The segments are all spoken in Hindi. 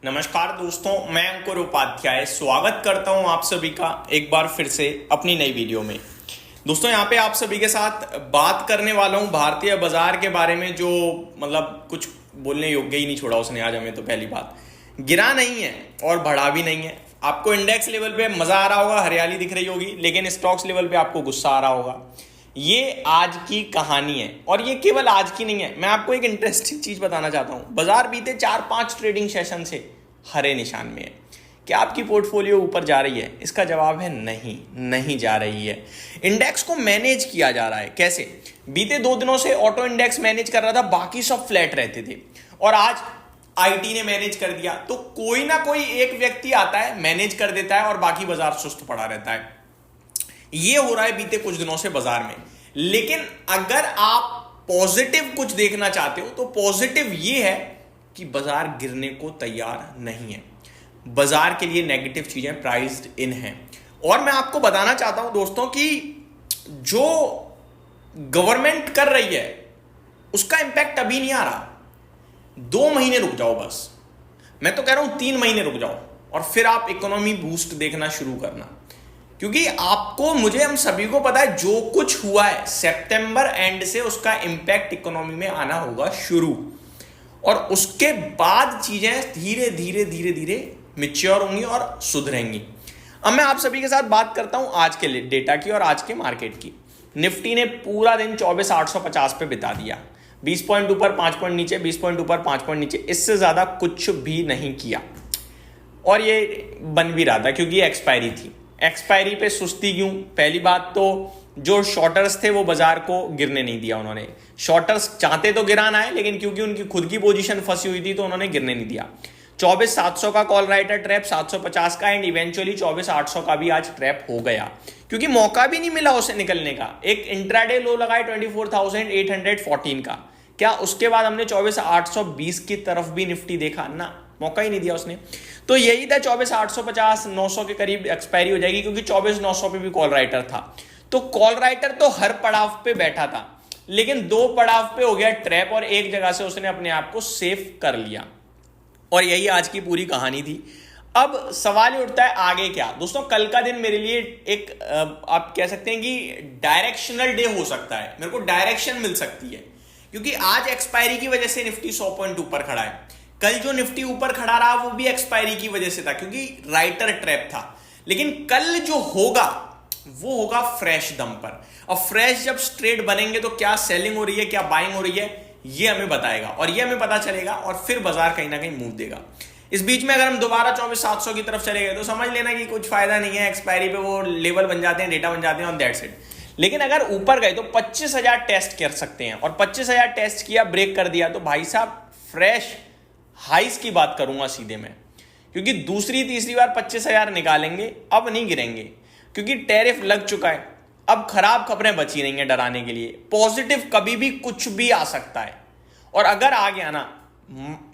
नमस्कार दोस्तों, मैं अंकुर उपाध्याय स्वागत करता हूं आप सभी का एक बार फिर से अपनी नई वीडियो में। दोस्तों यहाँ पे आप सभी के साथ बात करने वाला हूं भारतीय बाजार के बारे में, जो मतलब कुछ बोलने योग्य ही नहीं छोड़ा उसने आज हमें। तो पहली बात, गिरा नहीं है और बढ़ा भी नहीं है। आपको इंडेक्स लेवल पे मजा आ रहा होगा, हरियाली दिख रही होगी, लेकिन स्टॉक्स लेवल पे आपको गुस्सा आ रहा होगा। ये आज की कहानी है और ये केवल आज की नहीं है। मैं आपको एक इंटरेस्टिंग चीज बताना चाहता हूं। बाजार बीते 4-5 ट्रेडिंग सेशन से हरे निशान में है। क्या आपकी पोर्टफोलियो ऊपर जा रही है? इसका जवाब है नहीं, नहीं जा रही है। इंडेक्स को मैनेज किया जा रहा है। कैसे? बीते 2 दिनों से ऑटो इंडेक्स मैनेज कर रहा था, बाकी सब फ्लैट रहते थे, और आज आईटी ने मैनेज कर दिया। तो कोई ना कोई एक व्यक्ति आता है, मैनेज कर देता है और बाकी बाजार सुस्त पड़ा रहता है। ये हो रहा है बीते कुछ दिनों से बाजार में। लेकिन अगर आप पॉजिटिव कुछ देखना चाहते हो तो पॉजिटिव ये है कि बाजार गिरने को तैयार नहीं है। बाजार के लिए नेगेटिव चीजें प्राइस्ड इन हैं। और मैं आपको बताना चाहता हूं दोस्तों कि जो गवर्नमेंट कर रही है उसका इंपैक्ट अभी नहीं आ रहा। 2 महीने रुक जाओ बस। मैं तो कह रहा हूं 3 महीने रुक जाओ और फिर आप इकोनॉमी बूस्ट देखना शुरू करना। क्योंकि आपको, मुझे, हम सभी को पता है जो कुछ हुआ है सितंबर एंड से उसका इंपैक्ट इकोनॉमी में आना होगा शुरू, और उसके बाद चीजें धीरे धीरे धीरे धीरे मैच्योर होंगी और सुधरेंगी। अब मैं आप सभी के साथ बात करता हूं आज के डेटा की और आज के मार्केट की। निफ्टी ने पूरा दिन 24,850 पे बिता दिया। 20 पॉइंट ऊपर 5 पॉइंट नीचे, 20 पॉइंट ऊपर 5 पॉइंट नीचे, इससे ज्यादा कुछ भी नहीं किया। और ये बन भी रहा था क्योंकि एक्सपायरी थी। एक्सपायरी पे सुस्ती क्यों? पहली बात तो जो शॉर्टर्स थे वो बाजार को गिरने नहीं दिया उन्होंने। शॉर्टर्स चाहते तो गिराना है, लेकिन क्योंकि उनकी खुद की पोजीशन फंसी हुई थी तो उन्होंने गिरने नहीं दिया। 24,700 का कॉल राइटर ट्रैप, 750 का, एंड इवेंचुअली 24,800 का भी आज ट्रैप हो गया, क्योंकि मौका भी नहीं मिला उसे निकलने का। एक इंट्राडे लो लगाए 24,814 का, क्या उसके बाद हमने 24,820 की तरफ भी निफ्टी देखा? ना, मौका ही नहीं दिया उसने। तो यही था 24,850 900 के करीब एक्सपायरी हो जाएगी, क्योंकि 24,900 पे भी कॉल राइटर था। तो कॉल राइटर तो हर पड़ाव पे बैठा था, लेकिन 2 पड़ाव पे हो गया ट्रैप और एक जगह से उसने अपने आप को सेफ कर लिया। और यही आज की पूरी कहानी थी। अब सवाल ये उठता है आगे क्या? दोस्तों, कल का दिन मेरे लिए एक आप कह सकते हैं कि डायरेक्शनल डे हो सकता है। मेरे को डायरेक्शन मिल सकती है, क्योंकि आज एक्सपायरी की वजह से निफ्टी 100 पॉइंट ऊपर खड़ा है। कल जो निफ्टी ऊपर खड़ा रहा वो भी एक्सपायरी की वजह से था, क्योंकि राइटर ट्रैप था। लेकिन कल जो होगा वो होगा फ्रेश दम पर। और फ्रेश जब स्ट्रेट बनेंगे तो क्या सेलिंग हो रही है, क्या बाइंग हो रही है, ये हमें बताएगा, और ये हमें पता चलेगा, और फिर बाजार कहीं ना कहीं मूव देगा। इस बीच में अगर हम दोबारा 24,700 की तरफ चले गए तो समझ लेना कि कुछ फायदा नहीं है। एक्सपायरी पे वो लेवल बन जाते हैं, डेटा बन जाते हैं, और दैट्स इट। लेकिन अगर ऊपर गए तो 25,000 टेस्ट कर सकते हैं, और 25,000 टेस्ट किया, ब्रेक कर दिया, तो भाई साहब फ्रेश हाइस की बात करूंगा सीधे में। क्योंकि दूसरी तीसरी बार 25,000 निकालेंगे, अब नहीं गिरेंगे, क्योंकि टैरिफ लग चुका है। अब खराब खबरें बची नहीं है डराने के लिए। पॉजिटिव कभी भी कुछ भी आ सकता है, और अगर आ गया ना,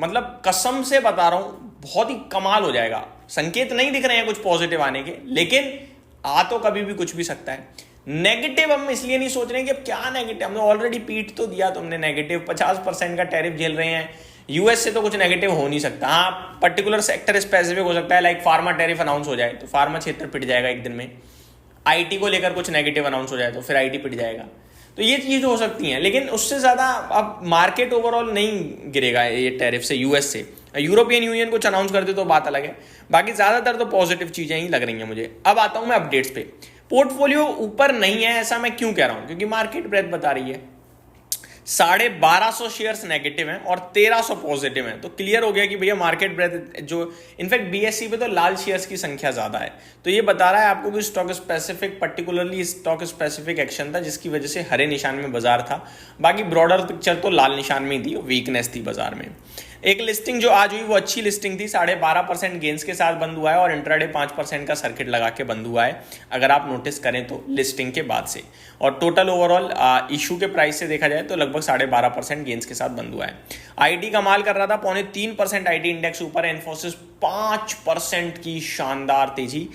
मतलब कसम से बता रहा हूं, बहुत ही कमाल हो जाएगा। संकेत नहीं दिख रहे हैं कुछ पॉजिटिव आने के, लेकिन आ तो कभी भी कुछ भी सकता है। नेगेटिव हम इसलिए नहीं सोच रहे हैं कि अब क्या नेगेटिव, हमने ऑलरेडी पीट तो दिया तुमने। नेगेटिव 50% का टैरिफ झेल रहे हैं यूएस से, तो कुछ नेगेटिव हो नहीं सकता। हाँ, पर्टिकुलर सेक्टर स्पेसिफिक हो सकता है, लाइक फार्मा टैरिफ अनाउंस हो जाए तो फार्मा क्षेत्र पिट जाएगा एक दिन में। आईटी को लेकर कुछ नेगेटिव अनाउंस हो जाए तो फिर आईटी पिट जाएगा। तो ये चीज हो सकती है, लेकिन उससे ज्यादा अब मार्केट ओवरऑल नहीं गिरेगा ये टैरिफ से, यूएस से। यूरोपियन यूनियन कुछ अनाउंस करते तो बात अलग है, बाकी ज्यादातर तो पॉजिटिव चीजें ही लग रही हैं मुझे। अब आता हूं मैं अपडेट्स पे। पोर्टफोलियो ऊपर नहीं है ऐसा मैं क्यों कह रहा हूं? क्योंकि मार्केट ब्रेथ बता रही है 1250 शेयर्स नेगेटिव हैं और 1300 पॉजिटिव हैं। तो क्लियर हो गया कि भैया मार्केट ब्रेथ जो, इनफैक्ट बीएससी पे तो लाल शेयर्स की संख्या ज्यादा है। तो ये बता रहा है आपको कि stock specific, particularly stock specific action था, जिसकी वजह से हरे निशान में बाजार था। बाकी ब्रॉडर पिक्चर तो लाल निशान में ही थी, वीकनेस थी बाजार में। एक लिस्टिंग जो आज हुई वो अच्छी लिस्टिंग थी, 12.5% गेंस के साथ बंद हुआ है, और इंट्राडे 5% का सर्किट लगा के बंद हुआ है, अगर आप नोटिस करें तो लिस्टिंग के बाद से। और टोटल ओवरऑल इशू के प्राइस से देखा जाए तो लगभग 12.5% गेंस के साथ बंद हुआ है। आईटी कमाल कर रहा था, 2.25% आईटी इंडेक्स ऊपर है। इन्फोसिस 5% की शानदार तेजी।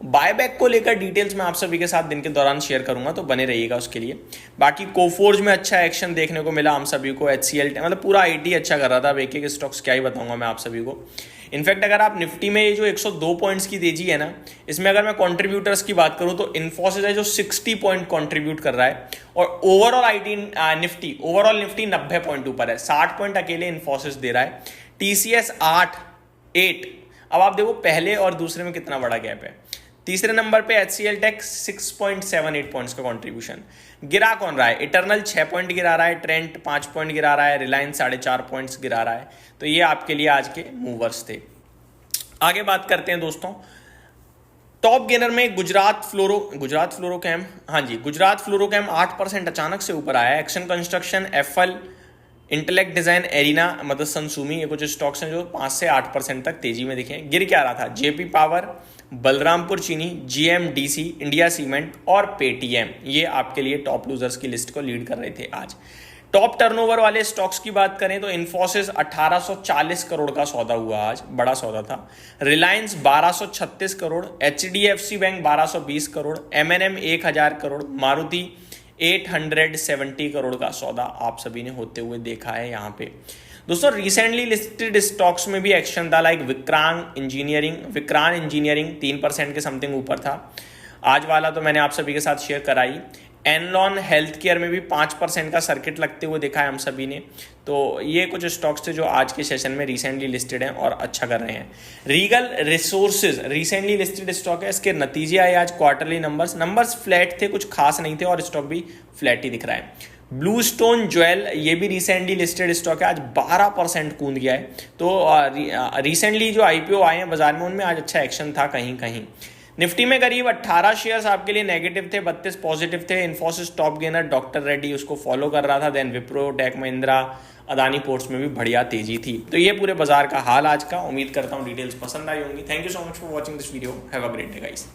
बायबैक को लेकर डिटेल्स मैं आप सभी के साथ दिन के दौरान शेयर करूंगा, तो बने रहिएगा उसके लिए। बाकी कोफोर्ज में अच्छा एक्शन देखने को मिला हम सभी को। एचसीएल मतलब पूरा आईटी अच्छा कर रहा था। अब एक एक स्टॉक्स क्या ही बताऊंगा मैं आप सभी को। इनफैक्ट अगर आप निफ्टी में ये जो 102 पॉइंट्स की तेजी है ना, इसमें अगर मैं कंट्रीब्यूटर्स की बात करूं तो इन्फोसिस है जो 60 पॉइंट कंट्रीब्यूट कर रहा है, और ओवरऑल निफ्टी 90 पॉइंट ऊपर है, 60 पॉइंट अकेले इन्फोसिस दे रहा है। टीसीएस 8। अब आप देखो पहले और दूसरे में कितना बड़ा गैप है। तीसरे नंबर पे HCL टेक 6.78 पॉइंट्स का कंट्रीब्यूशन। गिरा कौन रहा है? इटर्नल 6 पॉइंट गिरा रहा है, ट्रेंट 5 पॉइंट गिरा रहा है, रिलायंस 4.5 पॉइंट्स गिरा रहा है। तो ये आपके लिए आज के मूवर्स थे। आगे बात करते हैं दोस्तों, टॉप गेनर में गुजरात फ्लोरोकेम 8% अचानक से ऊपर आया है। Action construction, FL, intellect design, arena, मतलब सनसुमी, ये कुछ स्टॉक्स हैं जो 5 से 8% तक तेजी में दिखे। गिर क्या रहा था? जेपी पावर, बलरामपुर चीनी, जीएमडीसी, इंडिया सीमेंट और पेटीएम, ये आपके लिए टॉप लूजर्स की लिस्ट को लीड कर रहे थे आज। टॉप टर्नओवर वाले स्टॉक्स की बात करें तो इन्फोसिस 1840 करोड़ का सौदा हुआ आज, बड़ा सौदा था। Reliance 1236 crore, HDFC bank 1220 crore, MNM 1000 crore, Maruti 870 crore का सौदा आप सभी ने होते हुए देखा है यहाँ पे। दोस्तों रिसेंटली लिस्टेड स्टॉक्स में भी एक्शन था, लाइक विक्रान इंजीनियरिंग 3% के समथिंग ऊपर था। आज वाला तो मैंने आप सभी के साथ शेयर कराई। एनलॉन हेल्थ केयर में भी 5% का सर्किट लगते हुए देखा है हम सभी ने। तो ये कुछ स्टॉक्स थे जो आज के सेशन में रिसेंटली लिस्टेड हैं और अच्छा कर रहे हैं। Regal resources recently listed stock है, इसके नतीजे आए आज। क्वार्टरली नंबर्स फ्लैट थे, कुछ खास नहीं थे और स्टॉक भी फ्लैट ही दिख रहा है। ब्लू स्टोन ज्वेल, ये भी रिसेंटली लिस्टेड स्टॉक है, आज 12% कूद गया है। तो रिसेंटली जो आईपीओ आए हैं बाजार में, उनमें आज अच्छा एक्शन था कहीं कहीं। निफ्टी में करीब 18 शेयर्स आपके लिए नेगेटिव थे, 32 पॉजिटिव थे। Infosys top gainer, doctor Reddy उसको फॉलो कर रहा था। Then Wipro, tech Mahindra, Adani ports में भी बढ़िया तेजी थी। तो ये पूरे बाजार का हाल आज का। उम्मीद करता हूँ डिटेल्स पसंद आई होंगी। Thank you so much for watching this video. Have a great day guys.